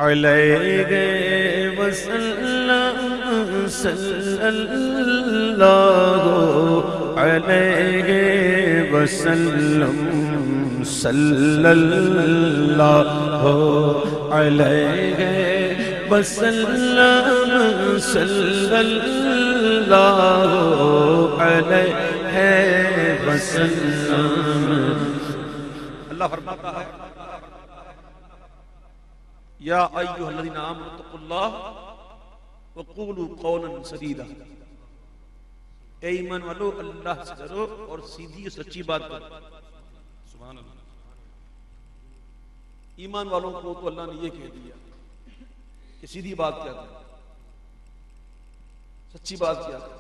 अलैहि वसल्लम सल्लल्लाहु अलैहि वसल्लम सल्लल्लाहु अलैहि वसल्लम सल्लल्लाहु अलैहि वसल्लम। अल्लाह फरमाता है या अय्युहल्लज़ीना आमनू तक़ुल्लाह व क़ूलू क़ौलन सदीदा। ए ईमान वालो अल्लाह से डरो और सीधी सच्ची बात करो। सुभान अल्लाह। ईमान वालों को तो अल्लाह ने ये कह दिया कि सीधी बात क्या करो, सच्ची बात क्या करो।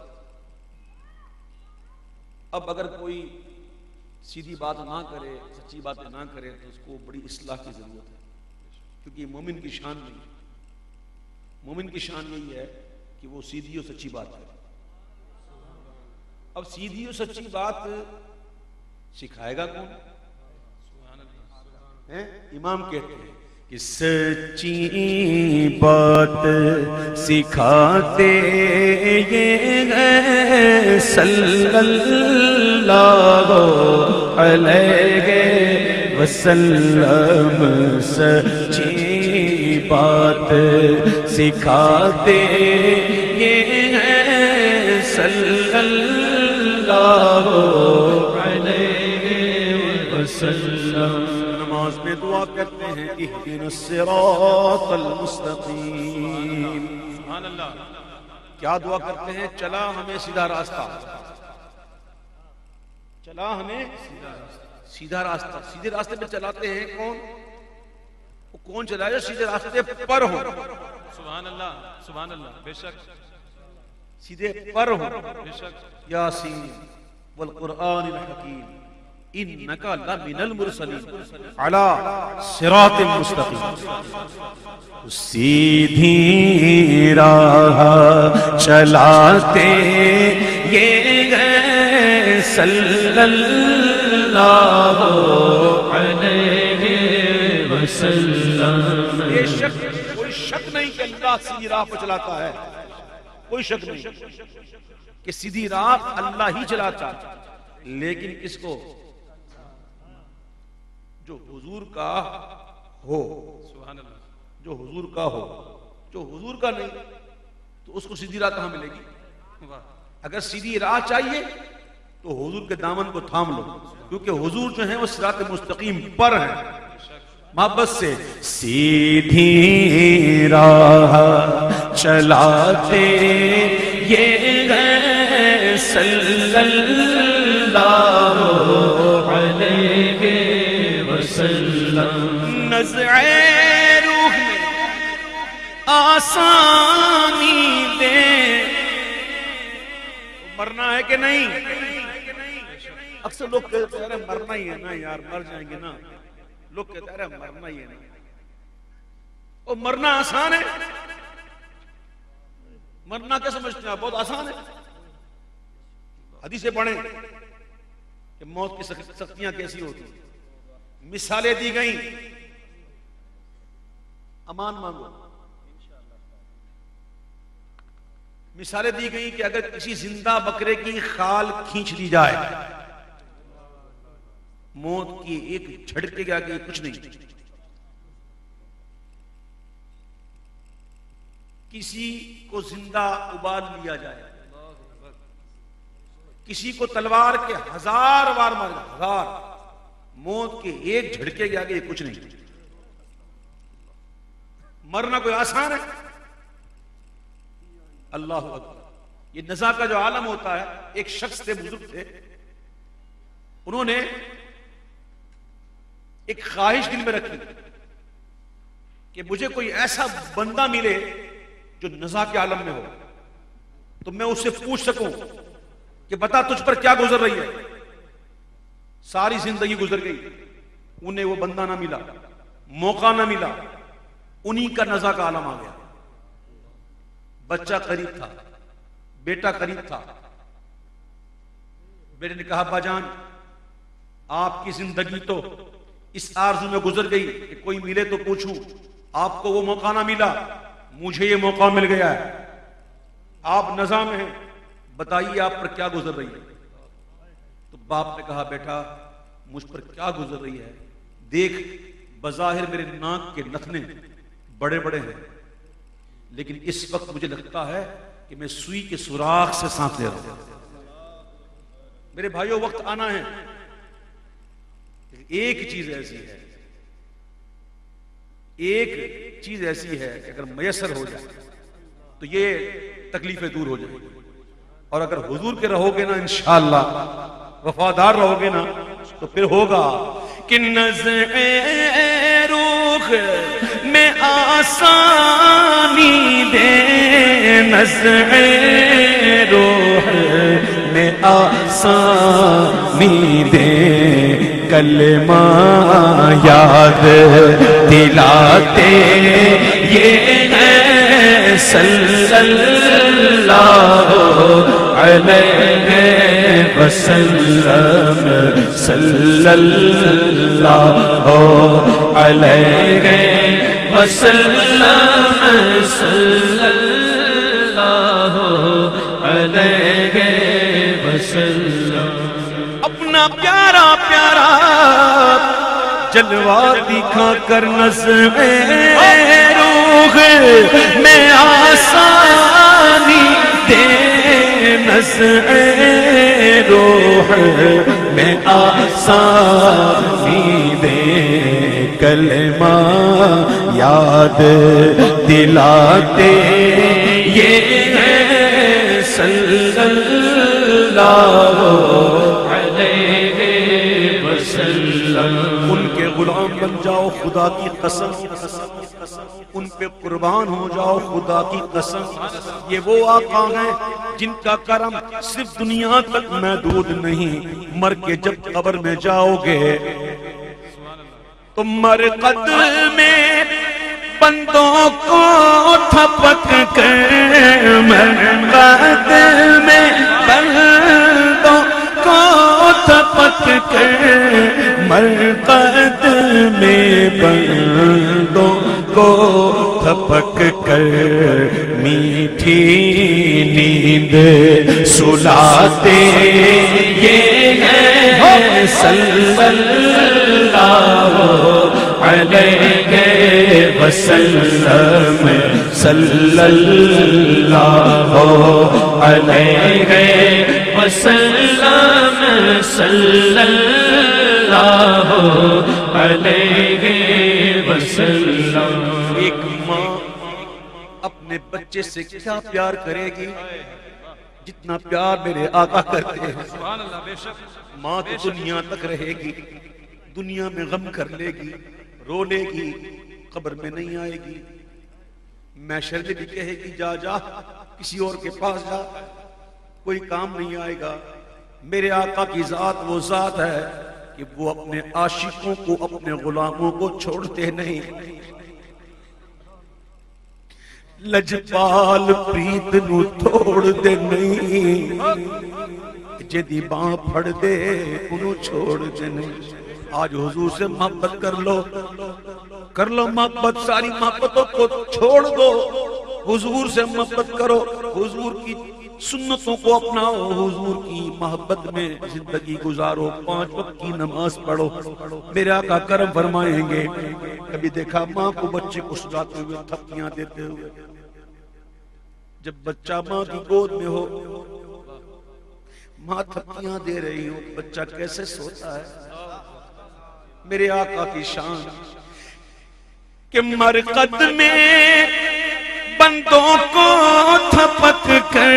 अब अगर कोई सीधी बात ना करे, सच्ची बातें ना करे तो उसको बड़ी इस्लाह की जरूरत है, क्योंकि मोमिन की शान नहीं है। मोमिन की शान यही है कि वो सीधी और सच्ची बात करे। अब सीधी और सच्ची बात सिखाएगा कौन? है इमाम कहते हैं कि सच्ची बात सिखाते ये हैं सल्लल्लाहु अलैहि वसल्लम। सच्ची बात सिखाते ये हैं सल्लल्लाहु अलैहि वसल्लम। नमाज में दुआ करते हैं इहदिनस सिरातल मुस्तकीम। सुभान अल्लाह। क्या दुआ करते हैं? चला हमें सीधा रास्ता, चला हमें सीधा रास्ता। सीधे रास्ते पे चलाते हैं कौन? वो कौन चलाए जो सीधे रास्ते पर हो। सुभान अल्लाह, सुभान अल्लाह। बेशक सीधे पर हो। बेशक। यासीन वल कुरआनिल हकीम इन्नका लमिनल मुरसलीन अला सिरातिल मुस्तकीम। सीधी राह चलाते ये गए सल्लल्लाहु अलैहि वसल्लम। बेशक कोई शक नहीं कि अल्लाह सीधी राह पर चलाता है, कोई शक नहीं कि सीधी राह अल्लाह ही चलाता है। लेकिन किसको? जो हुजूर का हो। सुभान अल्लाह। जो हुजूर का हो। जो हुजूर का नहीं तो उसको सीधी राह कहां मिलेगी? अगर सीधी राह चाहिए तो हुजूर के दामन को थाम लो, क्योंकि हुजूर जो है वो सिरात मुस्तकीम पर है। मोहब्बत से सीधी राह चलाते ये गए सल्लल्लाहु अलैहि वसल्लम। नज़्रे रूह में आसानी दे। मरना है कि नहीं? अक्सर लोग कहते हैं मरना ही है ना यार, मर जाएंगे ना। लोग कहते हैं मरना ही है ना। और मरना आसान है? मरना क्या समझते हैं? बहुत आसान है। हदीसें पढ़ें कि मौत की सख्तियां कैसी होती, मिसालें दी गई। अमान मांगो। मिसालें दी गई कि अगर किसी जिंदा बकरे की खाल खींच दी जाए, मौत की एक झटके के आगे कुछ नहीं। किसी को जिंदा उबाल लिया जाए, किसी को तलवार के 1000 बार मार, 1000, मौत के एक झटके के आगे कुछ नहीं। मरना कोई आसान है? अल्लाह अकबर। ये नज़ा का जो आलम होता है, एक शख्स थे, बुजुर्ग थे, उन्होंने एक ख्वाहिश दिल में रखी कि मुझे कोई ऐसा बंदा मिले जो नज़ा के आलम में हो, तो मैं उससे पूछ सकूं कि बता तुझ पर क्या गुजर रही है। सारी जिंदगी गुजर गई, उन्हें वो बंदा ना मिला, मौका ना मिला। उन्हीं का नज़ा का आलम आ गया। बच्चा करीब था, बेटा करीब था। बेटे ने कहा अब्बाजान आपकी जिंदगी तो इस आरज़ू में गुजर गई कि कोई मिले तो पूछूं, आपको वो मौका ना मिला, मुझे ये मौका मिल गया है। आप नज़ा में हैं, बताइए आप पर क्या गुजर रही है। तो बाप ने कहा बेटा मुझ पर क्या गुजर रही है, देख बज़ाहिर मेरे नाक के नथने बड़े बड़े हैं, लेकिन इस वक्त मुझे लगता है कि मैं सुई के सुराख से सांस ले रहा हूं। मेरे भाइयों वक्त आना है। एक चीज ऐसी है, एक चीज ऐसी है कि अगर मयसर हो जाए तो ये तकलीफें दूर हो जाएंगी। और अगर हुजूर के रहोगे ना, इंशाअल्लाह वफादार रहोगे ना, तो फिर होगा कि नज़्र रूह में आसानी दे, नज़्र रूह में आसानी दे, कलमा याद दिलाते ये है सल्लल्लाहु अलैहि वसल्लम, सल्लल्लाहु अलैहि वसल्लम, सल्लल्लाहु अलैहि वसल्लम। अपना प्यारा प्यारा जलवा दिखा कर नज़्र रूह में आसानी दे, नज़्र रूह में आसानी दे, कलमा याद दिलाते ये है सल्लल्लाहु अलैहि वसल्लम। उनके गुलाम बन जाओ खुदा की कसम, उन पे कुर्बान हो जाओ खुदा की कसम। ये वो आका हैं जिनका करम सिर्फ दुनिया तक महदूद नहीं, मर के जब कब्र में जाओगे तो मरकद में बंदों को थपक कर, मरकद में बंदों को थपक कर, मरकद में बंदों को थपक कर मीठी नींद सुलाते ये है सल्लल्लाहु अलैहि वसल्लम, सल्लल्लाहु अलैहि वसल्लम, सल्लल्लाहु अलैहि वसल्लम। एक माँ अपने बच्चे से क्या प्यार करेगी जितना प्यार मेरे आका करते हैं। माँ तो दुनिया तक रहेगी, दुनिया में गम कर लेगी, रो लेगी, कब्र में नहीं आएगी। महशर में भी कहेगी जा जा किसी और के पास जा, कोई काम नहीं आएगा। मेरे आका की जात वो जात है कि वो अपने आशिकों को, अपने गुलामों को छोड़ते नहीं। लजपाल प्रीत नू तोड़ दे नहीं, जिदी बां फड़ दे उन्हों छोड़ दे नहीं। आज हुजूर से मोहब्बत कर लो मोहब्बत, सारी मोहब्बतों को छोड़ दो, हुजूर से मोहब्बत करो, हुजूर की सुन्नतों को अपनाओ, हुजूर की मोहब्बत में जिंदगी गुजारो, 5 वक्त की नमाज पढ़ो। मेरे आका करम फरमाएंगे। कभी देखा माँ को बच्चे को सुलाते हुए, थपकियां देते हुए? जब बच्चा माँ की गोद में हो, माँ थपकियां दे रही हो, बच्चा कैसे सोता है? मेरे आका की शान कि मरकद में बंदों को थपक कर,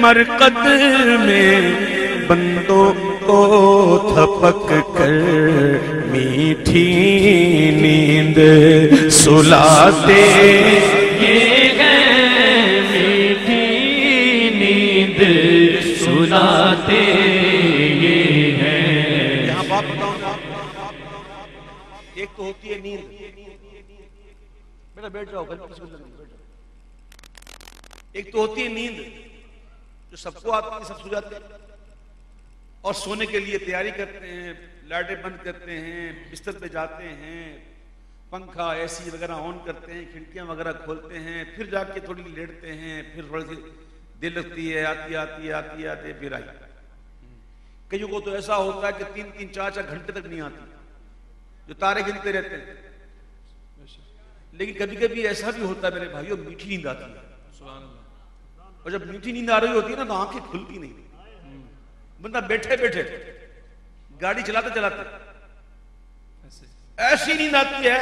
मरकद में बंदों को थपक कर मीठी नींद सुलाते ये है, मीठी नींद सुलाते ये है। यहाँ बात बताऊंगा, एक तो होती है नींद। बेटा बैठ जाओ, बैठ जाओ। एक तो होती है नींद जो सबको आती है, सब सो जाते हैं और सोने के लिए तैयारी करते हैं, लाइटें बंद करते हैं, बिस्तर पे जाते हैं, पंखा एसी वगैरह ऑन करते हैं, खिड़कियां वगैरह खोलते हैं, फिर जाके थोड़ी लेटते हैं, फिर थोड़ी सी दिल लगती है, आती फिर आई। कईयों को तो ऐसा होता है कि 3-3, 4-4 घंटे तक नहीं आती, जो तारे गिनते रहते हैं। लेकिन कभी कभी ऐसा भी होता है मेरे भाइयों, मीठी नींद आती है, और जब मीठी नींद आ रही होती है ना तो आंखें खुलती नहीं, बंदा बैठे बैठे गाड़ी चलाते चलाते ऐसी नींद आती है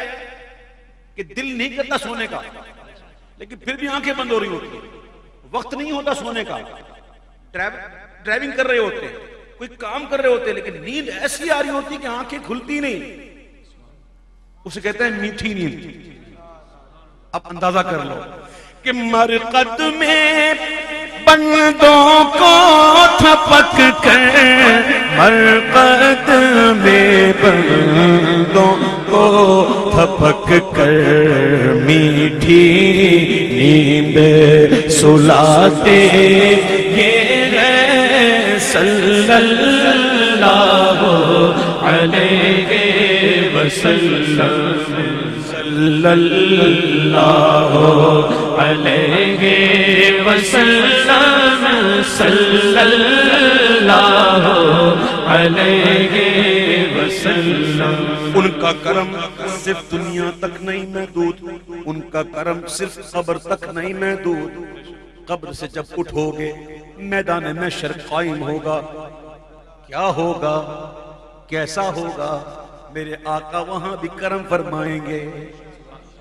कि दिल नहीं करता सोने का, लेकिन फिर भी आंखें बंद हो रही होती है, वक्त नहीं होता सोने का। ड्राइविंग कर रहे होते हैं, कोई काम कर रहे होते हैं, लेकिन नींद ऐसी आ रही होती है कि आंखें खुलती नहीं, उसे कहते हैं मीठी नींद। अब अंदाजा कर लो कि मरकत में बंदों को थपक कर, मरकत में बंदों को थपक कर मीठी नींद सुलाते ये सल्लल्लाहु अलैहि वसल्लम, सल्लल्लाहु अलैहि वसल्लम, सल्लल्लाहु अलैहि वसल्लम। उनका करम सिर्फ दुनिया तक नहीं महदूद, उनका करम सिर्फ कब्र तक नहीं महदूद। कब्र से जब उठोगे मैदान में शर कायम होगा, क्या होगा, कैसा होगा, मेरे आका वहां भी करम फरमाएंगे।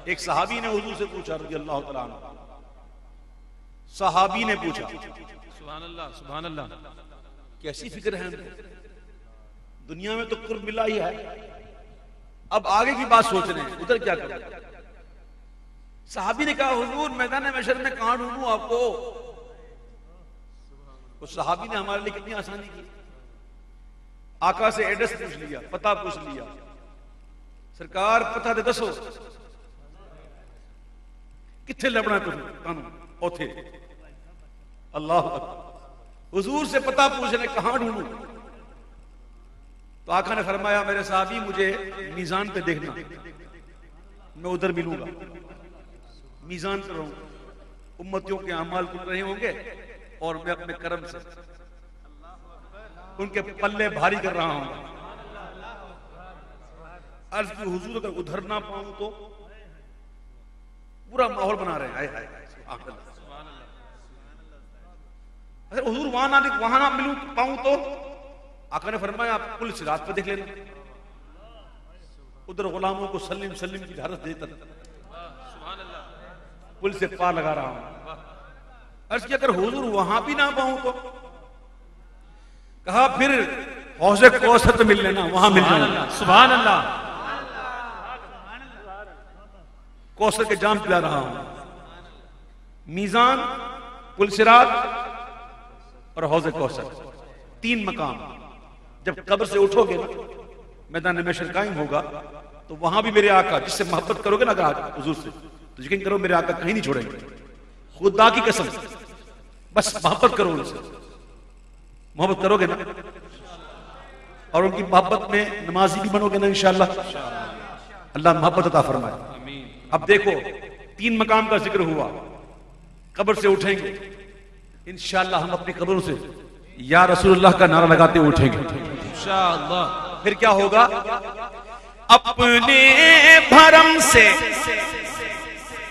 एक सहाबी ने हुजूर से पूछा, रज़ी अल्लाह तआला अन्हु, सहाबी ने पूछा, सुभान अल्लाह, सुभान अल्लाह, कैसी फिक्र है दुनिया में तो कुर्ब मिला ही है, अब आगे की बात सोच रहे हैं, उधर क्या करें। सहाबी ने कहा, हुजूर मैदान महशर में कहां ढूंढूं आपको। उस सहाबी ने हमारे लिए कितनी आसानी की, आका से एड्रेस पूछ लिया, पता पूछ लिया, सरकार पता दे दसो किथे लबना तुम ओथे। अल्लाह अकबर, हुजूर से पता पूछने कहां ढूंढूं, तो आका ने फरमाया, मेरे साहबी मुझे मीजान पे देखना, मैं उधर मिलूंगा। मीजान पर रहूंगा, उम्मतियों के अमाल खुल रहे होंगे और मैं अपने करम से उनके पल्ले भारी कर रहा हूं। अर्ज की, हुजूर अगर उधर ना पाऊं तो पूरा माहौल बना रहे हैं, हाय हाय अगर हुजूर वहां ना मिलूं पाऊं तो आका ने फरमाया, आप पुल सिरात पे देख लेना, उधर गुलामों को सल्लिम सल्लिम की धारत देता पुल से पार लगा रहा हूं। अर्ज की, अगर हुजूर वहां भी ना पाऊं तो कहा, फिर हौज़े कौसर पे मिल लेना, वहां मिल जाना। सुभान अल्लाह, कौसर के जाम पिला रहा हूं। मीजान, पुल सिरात और हौज़े कौसर, 3 मकाम। जब कब्र से उठोगे ना, मैदान महशर कायम होगा, तो वहां भी मेरे आका, जिससे मोहब्बत करोगे ना अगर हुजूर से, तो यकीन करो मेरे आका कहीं नहीं छोड़ेंगे, खुदा की कसम, बस मोहब्बत करो उनसे, मोहब्बत करोगे ना, और उनकी मोहब्बत में नमाजी भी बनोगे ना इंशाअल्लाह, अल्लाह मोहब्बत अता फरमाए। अब देखो, 3 मकाम का जिक्र हुआ, कब्र से उठेंगे इंशाअल्लाह, हम अपनी कब्रों से या रसूलुल्लाह का नारा लगाते उठेंगे इंशाअल्लाह। फिर क्या होगा, अपने भरम से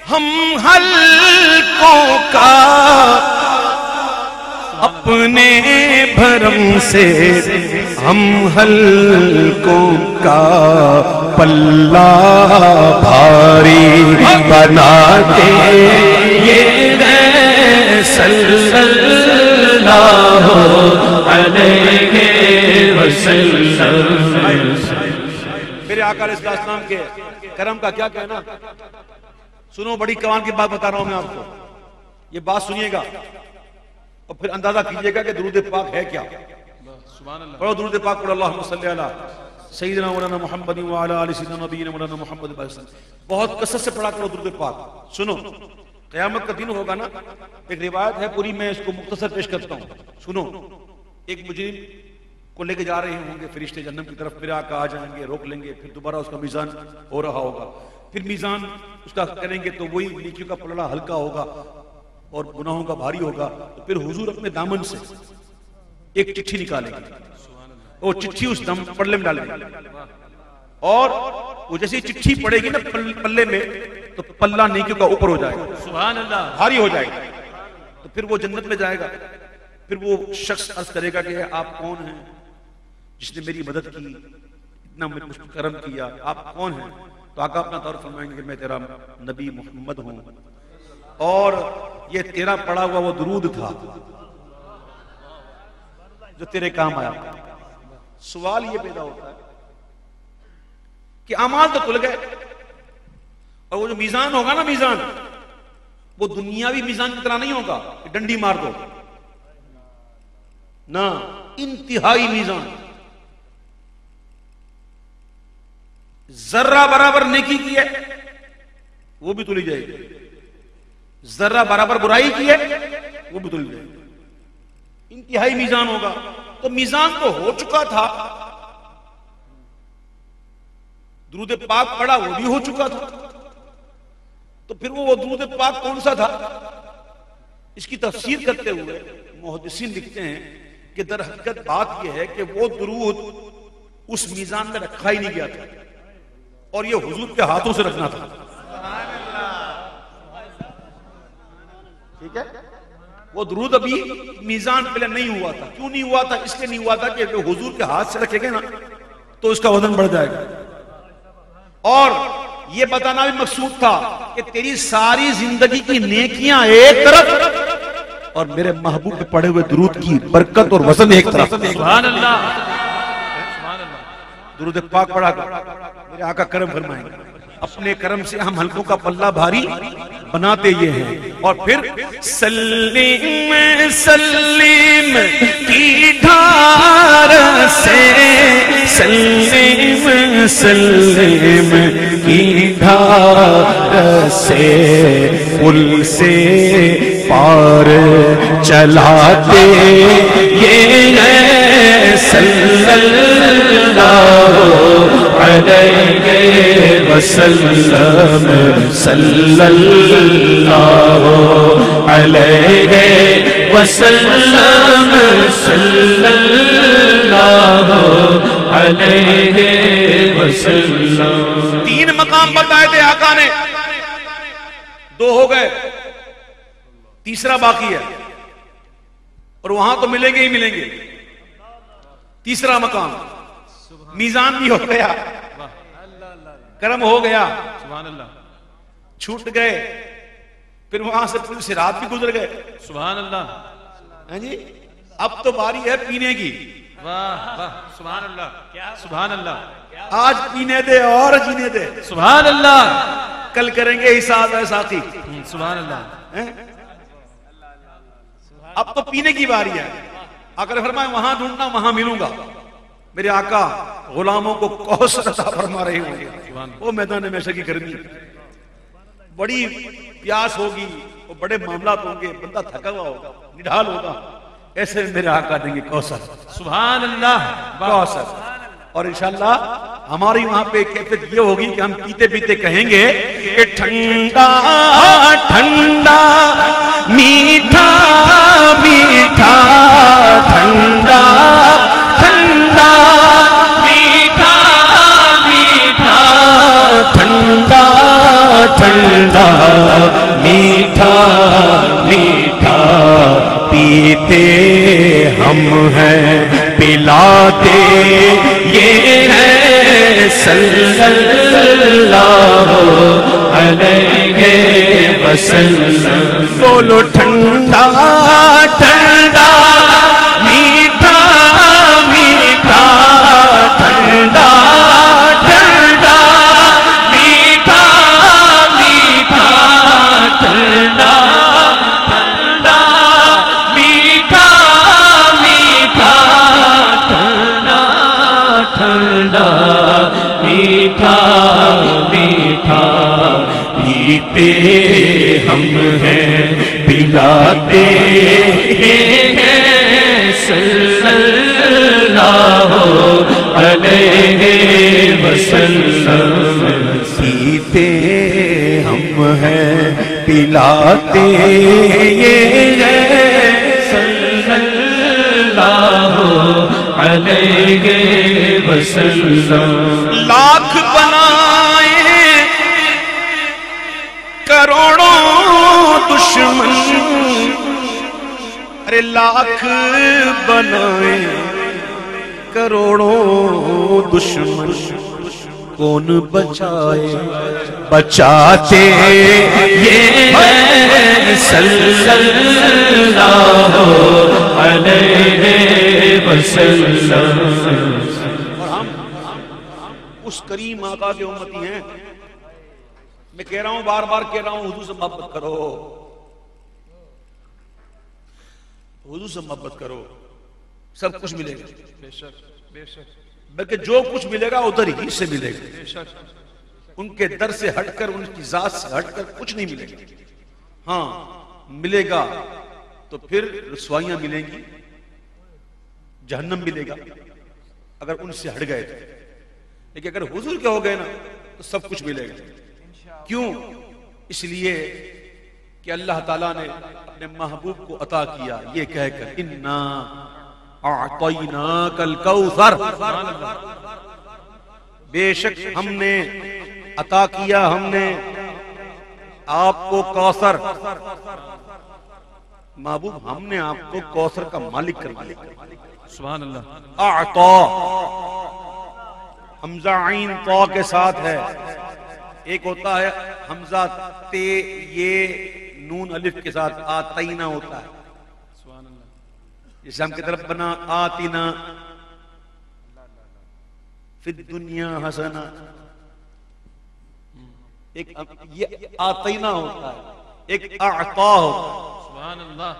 हम हल्कों का, अपने भरम से हम हल्कों का पल्ला भारी बनाते ये सल्लल्लाहु अलैहि वसल्लम। मेरे आका अलैहिस्सलाम के करम का क्या कहना। सुनो, बड़ी कमाल की बात बता रहा हूं मैं आपको, ये बात सुनिएगा और फिर अंदाजा कीजिएगा कि दुरूद पाक है क्या। पढ़ो दुरूद पाक, पढ़ो अल्लाहुम्मा सल्ली अला सय्यिदना मौलाना मुहम्मद व अला आलि सय्यिदना नबीना मौलाना मुहम्मद। बहुत कसरत से पढ़ा करो दुरूद पाक। सुनो, क़यामत का दिन होगा ना, एक रिवायत है पूरी, मैं इसको मुख्तसर पेश करता हूँ। सुनो, एक मुजरिम को लेके जा रहे होंगे फरिश्ते जन्नत की तरफ, फिर आका आ जाएंगे, रोक लेंगे, फिर दोबारा उसका मीज़ान हो रहा होगा। फिर मीजान उसका करेंगे तो वही नेकियों का पलड़ा हल्का होगा और गुनाहों का भारी होगा। तो फिर हुजूर अपने दामन से एक चिट्ठी निकालेंगे, वो चिट्ठी उस पल्ले में डालेंगे, और वो जैसे चिट्ठी पड़ेगी ना पल्ले में, तो पल्ला नेकियों का ऊपर हो जाएगा, सुभान अल्लाह, भारी हो जाएगा। तो फिर वो जन्नत में जाएगा। फिर वो शख्स अर्ज करेगा कि आप कौन हैं जिसने मेरी मदद की, इतना मुझ पर करम किया, आप कौन हैं? तो आका अपना तौर फरमाएंगे कि मैं तेरा नबी मोहम्मद हूं, और ये तेरा पड़ा हुआ वो दुरूद था जो तेरे काम आया। सवाल ये पैदा होता है कि अमाल तो तुल गए, और वो जो मीजान होगा ना, मीजान वो दुनियावी मीजान की तरह नहीं होगा कि डंडी मार दो ना, इंतहाई मीजान। जर्रा बराबर नेकी की है वो भी तुली जाएगी, जर्रा बराबर बुराई की है वो भी तुली जाएगी। इंतहाई मीजान होगा। तो मीजान तो हो चुका था, दुरूद पाक पड़ा वो भी हो चुका था। तो फिर वो दुरूद पाक कौन सा था? इसकी तफसीर करते हुए मुहद्दिसीन लिखते हैं कि दर हकीकत बात यह है कि वो दुरूद उस मीजान में रखा ही नहीं गया था, और ये हुजूर के हाथों से रखना था। ठीक है, वो दुरूद अभी मीजान पहले नहीं हुआ था। क्यों नहीं हुआ था? इसलिए नहीं हुआ था कि हुजूर के हाथ से रखेंगे ना तो उसका वजन बढ़ जाएगा, और ये बताना भी मकसूद था कि तेरी सारी जिंदगी की नेकियां एक तरफ और मेरे महबूब पे पड़े हुए दुरूद की बरकत और वजन एक तरफ। सुभान अल्लाह, दुरूद पाक पढ़ा कर मेरे आका करम फरमाएंगे। अपने करम से हम हल्कों का पल्ला भारी बनाते ये हैं। और फिर सल्लीम सल्लीम की धार से, सल्लीम सल्लीम की धार से पुल से पार चलाते ये सल्लल्लाहु अलैहि वसल्लम, सल्लल्लाहु अलैहि वसल्लम, सल्लल्लाहु अलैहि वसल्लम। 3 मकाम बताए थे आका ने, 2 हो गए, तीसरा बाकी है, और वहां तो मिलेंगे ही मिलेंगे। तीसरा मकाम मीजान भी हो गया, करम हो गया, सुभान अल्लाह, छूट गए, फिर वहां से पुल सिरात भी गुजर गए। सुभान अल्लाह, हैं जी? अब तो बारी है पीने की। वाह वाह, सुभान अल्लाह, क्या सुभान अल्लाह। आज पीने दे और जीने दे, सुभान अल्लाह। कल करेंगे हिसाब है साथी। सुभान अल्लाह। अब तो पीने की बारी है। आकर फरमाए वहां ढूंढना वहां मिलूंगा। मेरे आका गुलामों को कौसर अता फरमा रहे होंगे। वो मैदान में की गर्मी, बड़ी प्यास होगी, वो बड़े मामला होंगे, बंदा थका हुआ होगा, निढाल होगा, ऐसे मेरे आका देंगे कौसर। सुभान अल्लाह, कौसर। और इंशाअल्लाह हमारी वहां पे कैफियत ये होगी कि हम पीते पीते कहेंगे कि ठंडा ठंडा मीठा मीठा, ठंडा ठंडा मीठा मीठा, ठंडा ठंडा मीठा मीठा, पीते हम हैं पिलाते ये है सल्लल्लाहु अलैहि वसल्लम। बोलो ठंडा ठंडा मीठा मीठा, ठंडा ठंडा मीठा मीठा, ठंडा ठंडा मीठा मीठा, ठंडा ठंडा मीठा मीठा, पीते हम हैं पिलाते हैं सल्लल्लाहु अलैहि वसल्लम। पे हम हैं पिलाते ये है सल्लल्लाहु अलैहि वसल्लम। लाख बनाए करोड़ों दुश्मन, अरे लाख बनाए करोड़ों दुश्मन, कौन बचाए बचाते ये है सल्लल्लाहु अलैहि वसल्लम। और हम उस करीम आका के उम्मती हैं। मैं कह रहा हूं, बार बार कह रहा हूं, हुजूर से मोहब्बत करो, हुजूर से मोहब्बत करो, सब कुछ मिलेगा। बेशक बेशक, बल्कि जो कुछ मिलेगा उधर ही से मिलेगा। बेशक उनके दर से हटकर, उनकी जात से हटकर कुछ नहीं मिलेगा। हाँ मिलेगा तो फिर रुसवाइयां मिलेंगी, जहन्नम मिलेगा अगर उनसे हट गए तो। लेकिन अगर हुजूर के हो गए ना तो सब कुछ मिलेगा। क्यों? इसलिए कि अल्लाह ताला ने अपने महबूब को अता किया ये कहकर, इन्ना आतैनाकल कौसर, बेशक हमने अता किया, हमने आपको कौसर। महबूब हमने आपको कौसर का मालिक कर दिया। सुभान अल्लाह। आता हमजा आइन तो के साथ है, एक होता है हमजा ते ये नून अलिफ के साथ आतैना होता है। सुभान अल्लाह। जैसे हम की तरफ बना आतीना फिद दुनिया हसना, एक ये आतैना होता है, एक आता होता है। सुभान अल्लाह।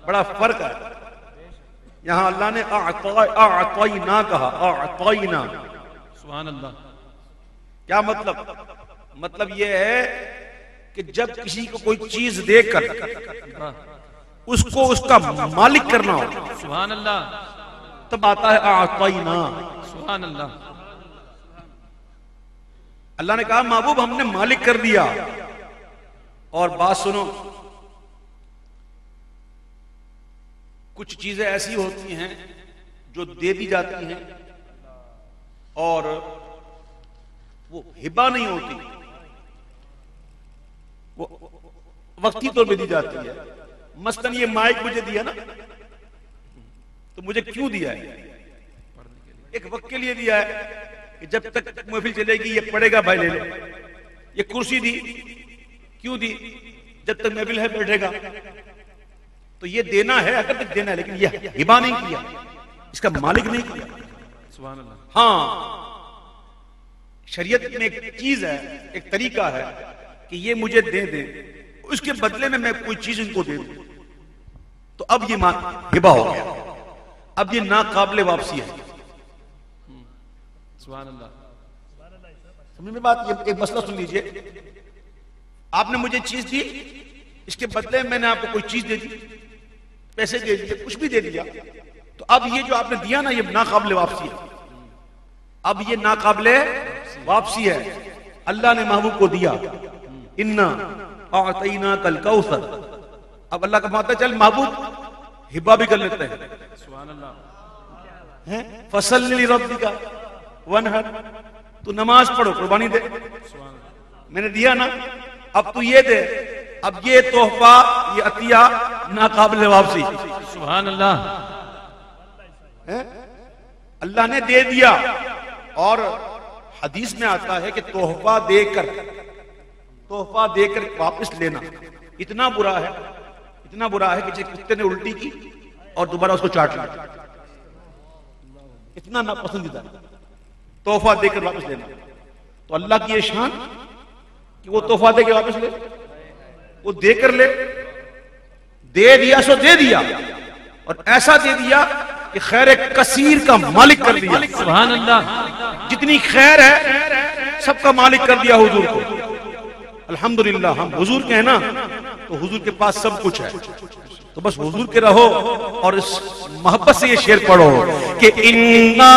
बड़ा फर्क है। यहां अल्लाह ने आतैना कहा, आतैना। सुभान अल्लाह। क्या मतलब? मतलब यह है कि जब किसी को कोई चीज देकर उसको उसका मालिक करना हो, सुभान अल्लाह। तब आता है आतैना। सुभान अल्लाह। अल्लाह ने कहा महबूब हमने मालिक कर दिया। और बात सुनो, कुछ चीजें ऐसी होती हैं जो दे दी जाती हैं और वो हिबा नहीं होती, वो वक्ती तौर पे दी जाती है। मसलन ये माइक मुझे दिया ना, तो मुझे क्यों दिया है? एक वक्त के लिए दिया है कि जब तक महफिल चलेगी ये पड़ेगा, भाई ले लो। ये कुर्सी दी, क्यों दी? जब तक महफिल है बैठेगा। तो ये देना है, अगर तक देना है, लेकिन ये हिबा नहीं किया, इसका मालिक नहीं किया। सुभान अल्लाह। हाँ, शरीयत में एक चीज है, एक तरीका है कि ये मुझे दे दे, उसके बदले में मैं कोई चीज इनको दे दूं, तो अब ये हिबा हो गया, अब ये नाकाबिले वापसी है। सुभान अल्लाह। समझ में बात? ये एक मसला सुन लीजिए। आपने मुझे चीज दी, इसके बदले में मैंने आपको कोई चीज दे दी, पैसे दे दिए, कुछ भी दे दिया, तो अब ये जो आपने दिया ना, ये नाकाबिले वापसी है। अब ये नाकाबिले वापसी है। अल्लाह ने महबूब को दिया, इन्ना आतैना कल कौसर। अब अल्लाह का माता, चल महबूब हिबा भी कर लेते हैं। सुभान अल्लाह। फसल लिरब्बिका वनहर, तू नमाज पढ़ो, कुर्बानी दे। मैंने दिया ना, अब तू ये दे। अब ये तोहफा, ये अतिया नाकाबिले वापसी। सुभान अल्लाह। अल्लाह ने दे दिया। और हदीस में आता है कि तोहफा देकर वापस लेना इतना बुरा है, इतना बुरा है कि कुत्ते ने उल्टी की और दोबारा उसको चाट लिया, इतना नापसंदीदा तोहफा देकर वापस लेना। तो अल्लाह की ये शान कि वो तोहफा देकर वापस ले, वो देकर ले, दे दिया सो दे दिया, और ऐसा दे दिया कि खैर कसीर का मालिक कर दिया। सुभान अल्लाह। जितनी खैर है सबका मालिक कर दिया हुजूर को। अल्हम्दुलिल्लाह, हम हुजूर के हैं ना, तो हुजूर के पास सब कुछ है। तो बस हुजूर के रहो और इस मोहब्बत से ये शेर पढ़ो कि इन्ना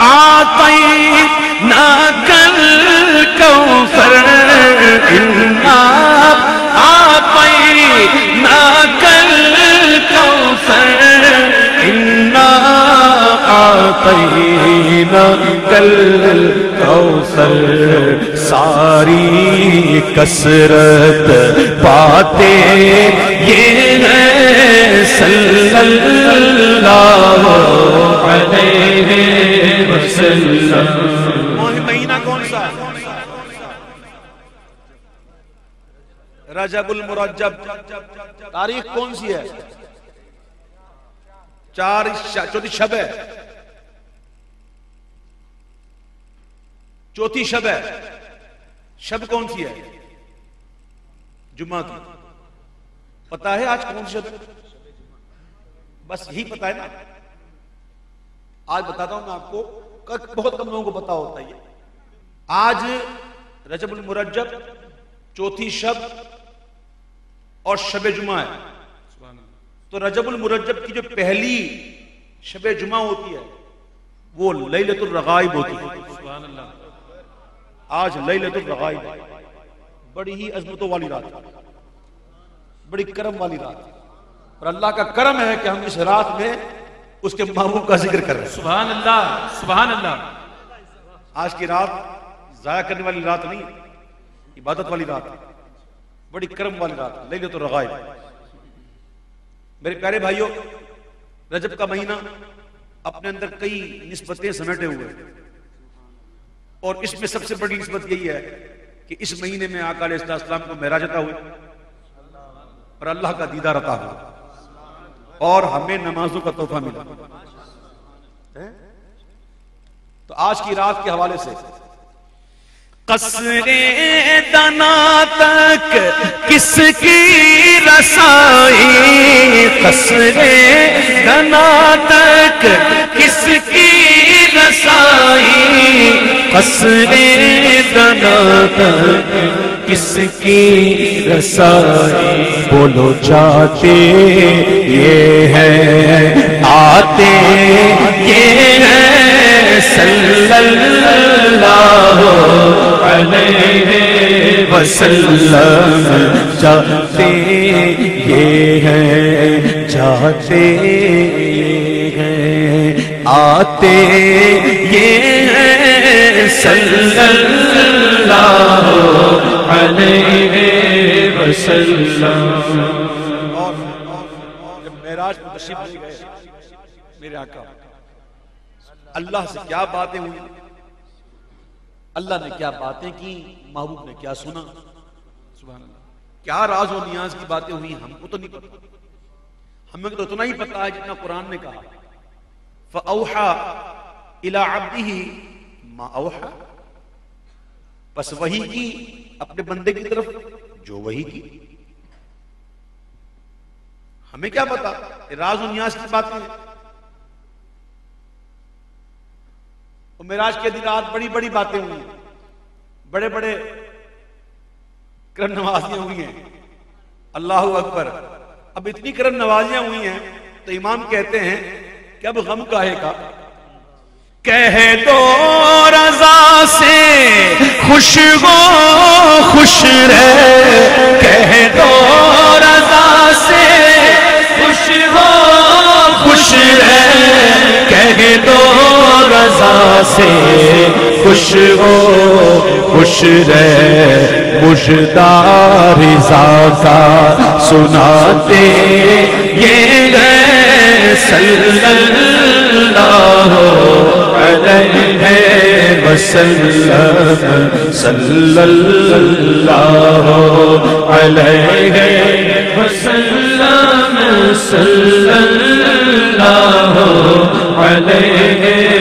आतैना कल कौसर आतैना कल कौसर सारी कसरत पाते ये है सल्लल्लाहु अलैहि वसल्लम। महीना कौन सा है? रजबुल मुरज्जब। तारीख कौन सी है? 4 चौथी शब है, चौथी शब है। शब कौन सी है? जुम्मा की। पता है आज कौन सी शब है? बस यही पता है ना। आज बताता हूं मैं आपको, बहुत कम लोगों को पता होता है। आज रजबुल मुरज्जब, चौथी शब और शबे जुमा है। तो रजबुल मुरज्जब की जो पहली शबे जुमा होती है वो लैलतुल रगाइब होती है। आज लैलतुल रगाइब, बड़ी ही अजमतों वाली रात है, बड़ी करम वाली रात है। और अल्लाह का करम है कि हम इस रात में उसके महबूब का जिक्र कर रहे हैं। सुभान अल्लाह, सुभान अल्लाह। आज की रात जाया करने वाली रात नहीं, इबादत वाली रात है, बड़ी करम वाली रात है, लैलतुल रगाइब। मेरे प्यारे भाइयों, रजब का महीना अपने अंदर कई निस्बतें समेटे हुए हैं और इसमें सबसे बड़ी निस्बत यही है कि इस महीने में आका अलैहिस्सलाम को मेराज अता हुई और अल्लाह का दीदार अता हुआ और हमें नमाजों का तोहफा मिला। तो आज की रात के हवाले से कसरे दना तक किसकी रसाई, कसरे दना तक किसकी रसाई, कसरे दना तक किसकी रसाई। बोलो चाहते ये है, आते ये है सल्लल्लाहु अलैहि वसल्लम। चाहते ये है, चाहते ये है, आते ये है सल्लल्लाहु अलैहि वसल्लम। और जब मेराज को तशरीफ ले गए मेरे आका, अल्लाह से क्या बातें हुई, अल्लाह ने क्या बातें की, महबूब ने क्या सुना। सुभान अल्लाह। क्या राज और नियाज की बातें हुई हमको तो नहीं पता, हमें तो इतना ही पता है जितना कुरान ने कहा, फ़अौहा इला अब्दिही मा औहा, बस वही की अपने बंदे की तरफ जो वही की। हमें क्या पता, राज और नियाज की बातें हैं। और मेराज के दिन रात बड़ी बड़ी बातें हुई, बड़े बड़े करम नवाजियां हुई हैं। अल्लाह अकबर। अब इतनी करम नवाजियां हुई हैं तो इमाम कहते हैं कि अब गम काहे का। कह दो रज़ा से खुश हो खुश रहे, कह दो रज़ा से खुश हो खुश रहे, कह दो रज़ा से खुश हो खुश रहे। मुजदार रिज़ा का सुनाते ये है सल्लल्लाहु अलैहि वसल्लम, सल्लल्लाहु अलैहि वसल्लम, सल्लल्लाहु अलैहि